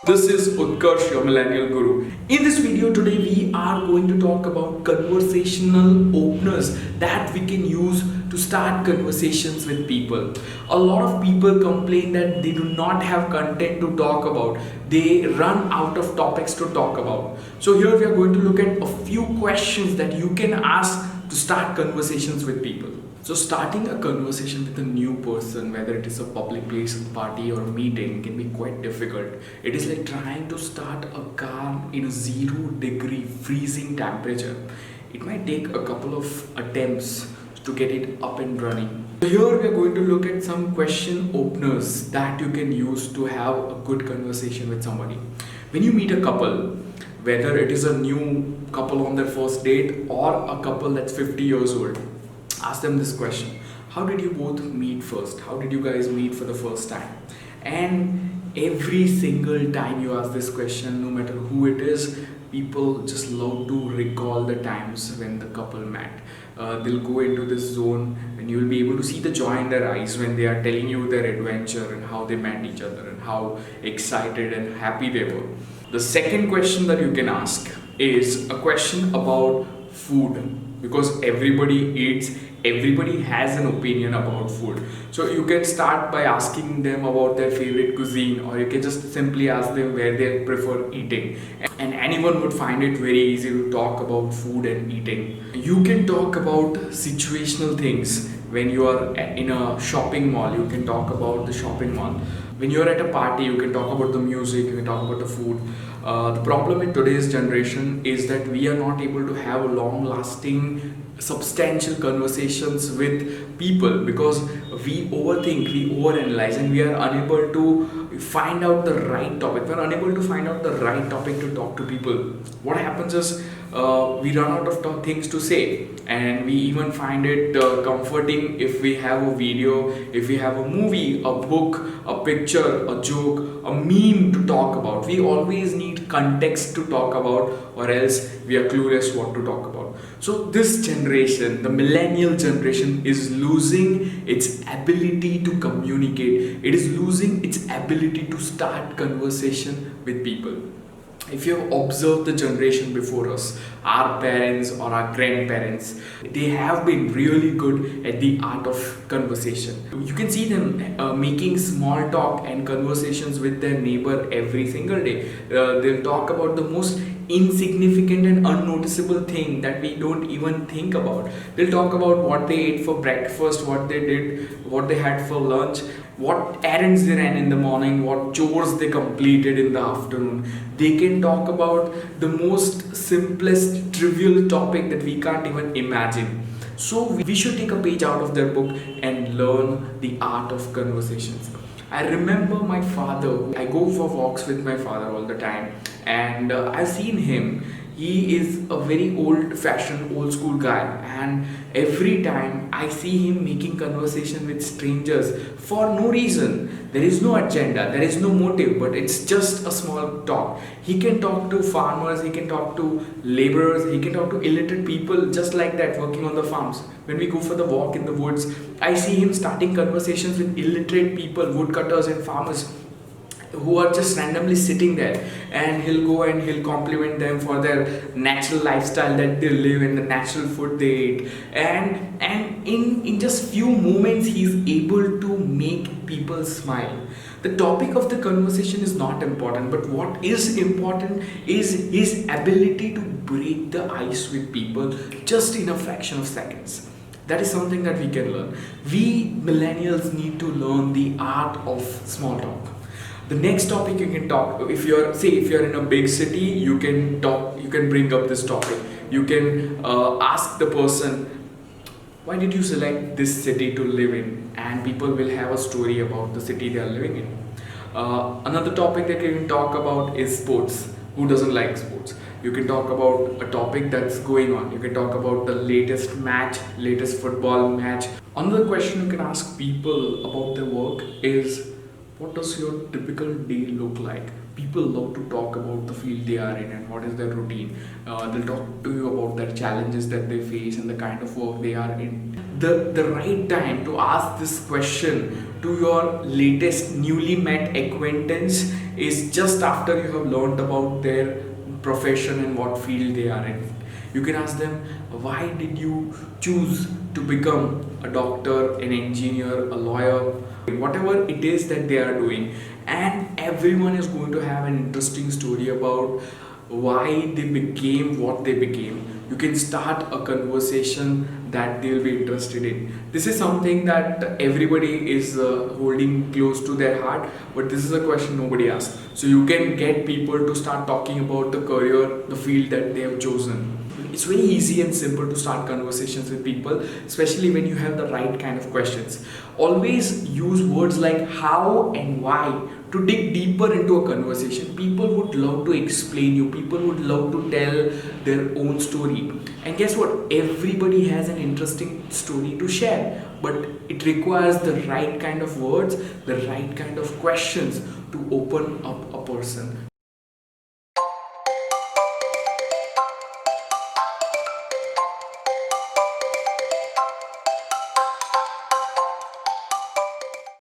This is Utkarsh, your millennial guru. In this video today, we are going to talk about conversational openers that we can use to start conversations with people. A lot of people complain that they do not have content to talk about. They run out of topics to talk about. So here we are going to look at a few questions that you can ask to start conversations with people. So starting a conversation with a new person, whether it is a public place, a party or a meeting, can be quite difficult. It is like trying to start a car in a 0-degree freezing temperature. It might take a couple of attempts to get it up and running. So here we are going to look at some question openers that you can use to have a good conversation with somebody. When you meet a couple, whether it is a new couple on their first date or a couple that's 50 years old, ask them this question: how did you both meet first? How did you guys meet for the first time? And every single time you ask this question, no matter who it is, people just love to recall the times when the couple met. They'll go into this zone and you'll be able to see the joy in their eyes when they are telling you their adventure and how they met each other and how excited and happy they were. The second question that you can ask is a question about food, because everybody eats, everybody has an opinion about food. So you can start by asking them about their favorite cuisine, or you can just simply ask them where they prefer eating. And anyone would find it very easy to talk about food and eating. You can talk about situational things. When you are in a shopping mall, you can talk about the shopping mall. When you're at a party, you can talk about the music, you can talk about the food. The problem in today's generation is that we are not able to have long-lasting, substantial conversations with people because we overthink, we overanalyze, and we are unable to find out the right topic. We're unable to find out the right topic to talk to people. What happens is we run out of things to say, and we even find it comforting if we have a video, if we have a movie, a book, a picture, a joke, a meme to talk about. We always need context to talk about, or else we are clueless what to talk about. So this generation, the millennial generation, is losing its ability to communicate. It is losing its ability to start conversation with people. If you have observed the generation before us, our parents or our grandparents, they have been really good at the art of conversation. You can see them making small talk and conversations with their neighbor every single day. They'll talk about the most insignificant and unnoticeable thing that we don't even think about. They'll talk about what they ate for breakfast, what they did, what they had for lunch, what errands they ran in the morning, what chores they completed in the afternoon. They can talk about the most simplest, trivial topic that we can't even imagine. So we should take a page out of their book and learn the art of conversations. I remember my father. I go for walks with my father all the time, and I've seen him. He is a very old-fashioned, old-school guy, and every time I see him making conversation with strangers for no reason. There is no agenda, there is no motive, but it's just a small talk. He can talk to farmers, he can talk to laborers, he can talk to illiterate people just like that working on the farms. When we go for the walk in the woods, I see him starting conversations with illiterate people, woodcutters and farmers, who are just randomly sitting there, and he'll go and he'll compliment them for their natural lifestyle that they live and the natural food they eat, and in just few moments he's able to make people smile. The topic of the conversation is not important, but what is important is his ability to break the ice with people just in a fraction of seconds. That is something that we can learn. We millennials need to learn the art of small talk. The next topic you can talk, if you're in a big city, you can bring up this topic. You can ask the person, why did you select this city to live in? And people will have a story about the city they are living in. Another topic that you can talk about is sports. Who doesn't like sports? You can talk about a topic that's going on. You can talk about the latest match, latest football match. Another question you can ask people about their work is, what does your typical day look like? People love to talk about the field they are in and what is their routine. They'll talk to you about their challenges that they face and the kind of work they are in. The right time to ask this question to your latest newly met acquaintance is just after you have learned about their profession and what field they are in. You can ask them, why did you choose to become a doctor, an engineer, a lawyer, whatever it is that they are doing. And everyone is going to have an interesting story about why they became what they became. You can start a conversation that they'll be interested in. This is something that everybody is holding close to their heart, but this is a question nobody asks. So you can get people to start talking about the career, the field that they have chosen. It's very easy and simple to start conversations with people, especially when you have the right kind of questions. Always use words like how and why to dig deeper into a conversation. People would love to explain you, people would love to tell their own story. And guess what? Everybody has an interesting story to share, but it requires the right kind of words, the right kind of questions to open up a person.